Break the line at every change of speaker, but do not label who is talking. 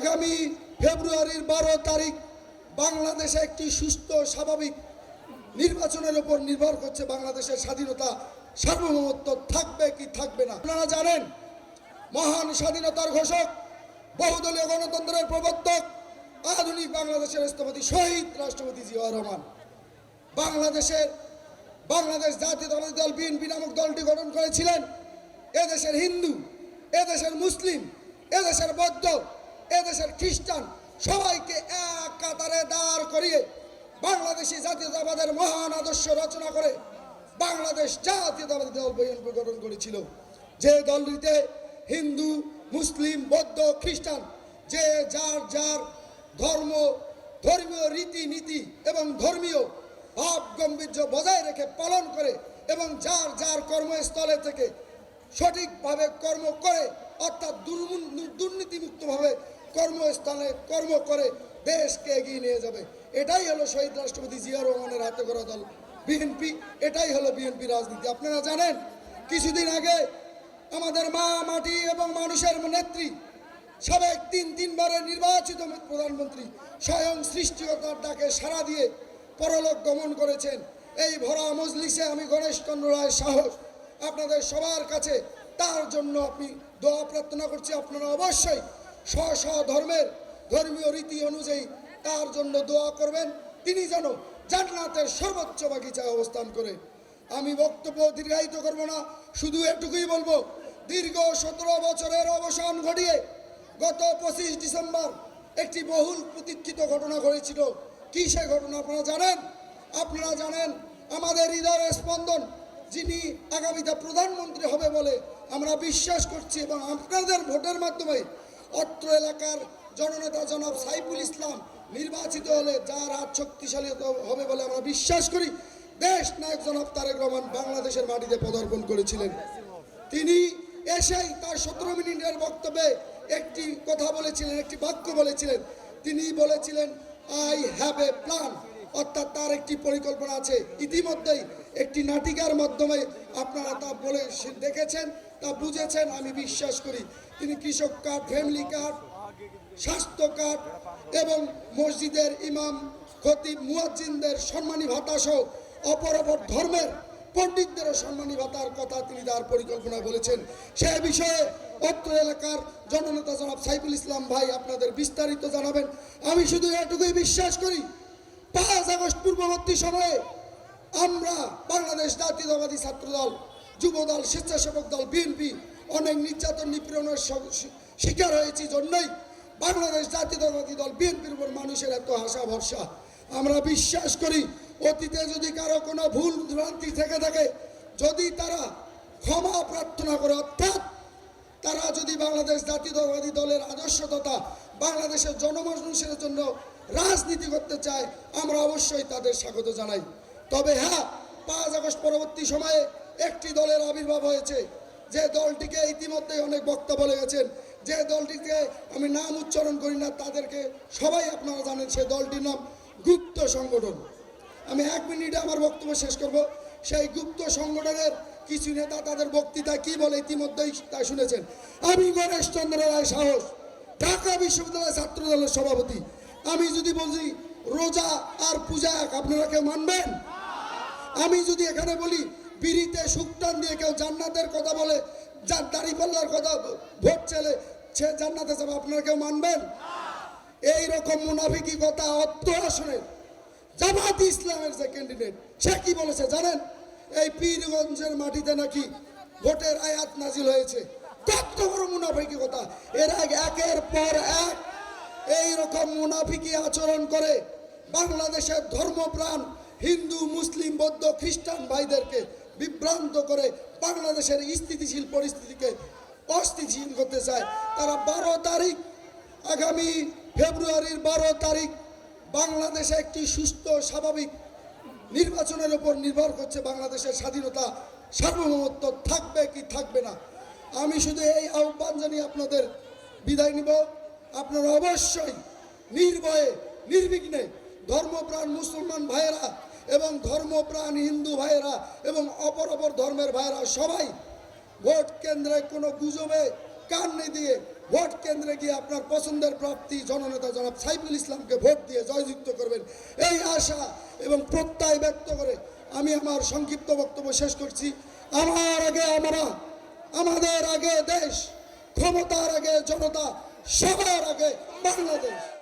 আগামী ফেব্রুয়ারির 12 তারিখ বাংলাদেশে একটি সুস্থ স্বাভাবিক নির্বাচনের উপর নির্ভর করছে বাংলাদেশের স্বাধীনতা সার্বভৌমত্ব থাকবে কি থাকবে না। আপনারা জানেন, মহান স্বাধীনতার ঘোষক, বহুদলীয় গণতন্ত্রের প্রবর্তক, আধুনিক বাংলাদেশের স্থপতি শহীদ রাষ্ট্রপতি জিয়াউর রহমান বাংলাদেশ জাতীয়তাবাদী দল বিএনপি নামক দলটি গঠন করেছিলেন। এদেশের হিন্দু, এদেশের মুসলিম, এদেশের বৌদ্ধ, এদেশের খ্রিস্টান সবাইকে এক কাতারে দাঁড় করিয়ে বাংলাদেশি জাতীয়তাবাদের মহান আদর্শ রচনা করে বাংলাদেশ জাতীয়তাবাদী দল বিএনপি গঠন করেছিল। যে দলটিতে হিন্দু, মুসলিম, বৌদ্ধ, খ্রিস্টান যে যার যার ধর্মীয় রীতিনীতি এবং ধর্মীয় ভাব গাম্ভীর্য বজায় রেখে পালন করে এবং যার যার কর্মস্থলে থেকে সঠিকভাবে কর্ম করে, অর্থাৎ দুর্নীতিমুক্তভাবে কর্মস্থানে কর্ম করে দেশকে এগিয়ে নিয়ে যাবে। এটাই হলো শহীদ রাষ্ট্রপতি জিয়াউর রহমানের হাতে গড়া দল বিএনপি। এটাই হলো বিএনপি রাজনীতি। আপনারা জানেন, কিছুদিন আগে আমাদের মা মাটি এবং মানুষের নেত্রী, সাবেক তিনবারের নির্বাচিত প্রধানমন্ত্রী স্বয়ং সৃষ্টিকর্তার ডাকে সাড়া দিয়ে পরলোক গমন করেছেন। এই ভরা মজলিসে আমি গণেশচন্দ্র রায় সাহস আপনাদের সবার কাছে তার জন্য আমি দোয়া প্রার্থনা করছি। আপনারা অবশ্যই স্ব ধর্মীয় রীতি অনুযায়ী তার জন্য দোয়া করবেন, তিনি যেন জান্নাতের সর্বোচ্চ বাগিচায় অবস্থান করে। আমি বক্তব্য দীর্ঘায়িত করব না, শুধু এটুকুই বলবো, দীর্ঘ 17 বছরের অবসান ঘটিয়ে গত 25 ডিসেম্বর একটি বহুল প্রতীক্ষিত ঘটনা ঘটেছিল। কি সে ঘটনা আপনারা জানেন, আমাদের হৃদয়ের স্পন্দন, যিনি আগামীতে প্রধানমন্ত্রী হবে বলে আমরা বিশ্বাস করছি এবং আপনাদের ভোটের মাধ্যমে অত্র এলাকার জননেতা জনাব সাইফুল ইসলাম নির্বাচিত হলে যার হাত শক্তিশালী হবে বলে আমরা বিশ্বাস করি, দেশ নায়ক জনাব তারেক রহমান বাংলাদেশের মাটিতে পদার্পণ করেছিলেন। তিনি এসেই তার 17 মিনিটের বক্তব্যে একটি কথা বলেছিলেন, একটি বাক্য বলেছিলেন। তিনি বলেছিলেন, আই হ্যাভ এ প্ল্যান, অর্থাৎ তার একটি পরিকল্পনা আছে। ইতিমধ্যেই একটি নাটিকার মাধ্যমে আপনারা তা বলে দেখেছেন, তা বুঝেছেন, আমি বিশ্বাস করি। তিনি কৃষক কার্ড, ফ্যামিলি কার্ড, স্বাস্থ্য কার্ড এবং মসজিদের ইমাম, খতিব, মুয়াজ্জিনদের সম্মানী ভাতা সহ অপর ধর্মের পণ্ডিতদেরও সম্মানী ভাতার কথা তিনি তার পরিকল্পনা বলেছেন। সে বিষয়ে অত্র এলাকার জননেতা জনাব সাইফুল ইসলাম ভাই আপনাদের বিস্তারিত জানাবেন। আমি শুধু এটুকুই বিশ্বাস করি, 5 আগস্ট পূর্ববর্তী সময়ে আমরা বাংলাদেশ জাতীয়তাবাদী ছাত্রদল, যুবদল, স্বেচ্ছাসেবক দল বিএনপি অনেক নির্যাতন নিপীড়নের শিকার হয়েছি জন্যই বাংলাদেশ জাতীয়তাবাদী দল বিএনপির উপর মানুষের এত আশা ভরসা। আমরা বিশ্বাস করি, অতীতে যদি কারো কোনো ভুল ভ্রান্তি থেকে থাকে, যদি তারা ক্ষমা প্রার্থনা করে, অর্থাৎ তারা যদি বাংলাদেশ জাতীয়তাবাদী দলের আদর্শ তথা বাংলাদেশের জনমানুষের জন্য রাজনীতি করতে চায়, আমরা অবশ্যই তাদের স্বাগত জানাই। তবে হ্যাঁ, 5 আগস্ট পরবর্তী সময়ে একটি দলের আবির্ভাব হয়েছে, যে দলটিকে ইতিমধ্যে অনেক বক্তা বলে গেছেন, যে দলটিকে আমি নাম উচ্চারণ করি না, তাদেরকে সবাই আপনারা জানেন, সে দলটির নাম গুপ্ত সংগঠন। আমি 1 মিনিটে আমার বক্তব্য শেষ করব। সেই গুপ্ত সংগঠনের কিছু নেতা তাদের বক্তৃতা কি বলে ইতিমধ্যেই তা শুনেছেন। আমি গণেশচন্দ্র রায় সাহস, ঢাকা বিশ্ববিদ্যালয় ছাত্র দলের সভাপতি। আমি যদি বলি রোজা আর পূজা এক, আপনারা কেউ মানবেন? আমি যদি এখানে বলি বিড়িতে সুক্তান দিয়ে কেউ জান্নাতের কথা বলে, যার দাঁড়িপাল্লার কথা ভোট চেলে সে জান্নাতে যাবে, আপনারা কেউ মানবেন? এইরকম মুনাফিকি কথা অত্র আসনের জামাত ইসলামের যে ক্যান্ডিডেট, সে কি বলেছে জানেন? এই পীরগঞ্জের মাটিতে নাকি ভোটের আয়াত নাজিল হয়েছে। কত বড় মুনাফিকি কথা! এর আগে একের পর এক এইরকম মুনাফিকি আচরণ করে বাংলাদেশের ধর্মপ্রাণ হিন্দু, মুসলিম, বৌদ্ধ, খ্রিস্টান ভাইদেরকে বিভ্রান্ত করে বাংলাদেশের স্থিতিশীল পরিস্থিতিকে অস্থিতিশীল করতে চায়। তারা 12 তারিখ, আগামী ফেব্রুয়ারির 12 তারিখ বাংলাদেশে একটি সুস্থ স্বাভাবিক নির্বাচনের উপর নির্ভর করছে বাংলাদেশের স্বাধীনতা সার্বভৌমত্ব থাকবে কি থাকবে না। আমি শুধু এই আহ্বান জানিয়ে আপনাদের বিদায় নিব। আপনারা অবশ্যই নির্ভয়ে নির্বিঘ্নে ধর্মপ্রাণ মুসলমান ভাইয়েরা এবং ধর্মপ্রাণ হিন্দু ভাইয়েরা এবং অপর ধর্মের ভাইয়েরা সবাই ভোট কেন্দ্রে কোনো গুজবে কান্নি দিয়ে ভোট কেন্দ্রে গিয়ে আপনার পছন্দের প্রার্থী জননেতা জনাব সাইফুল ইসলামকে ভোট দিয়ে জয়যুক্ত করবেন, এই আশা এবং প্রত্যয় ব্যক্ত করে আমি আমার সংক্ষিপ্ত বক্তব্য শেষ করছি। আমার আগে আমরা, আমাদের আগে দেশ, ক্ষমতার আগে জনতা, সবার আগে বাংলাদেশ।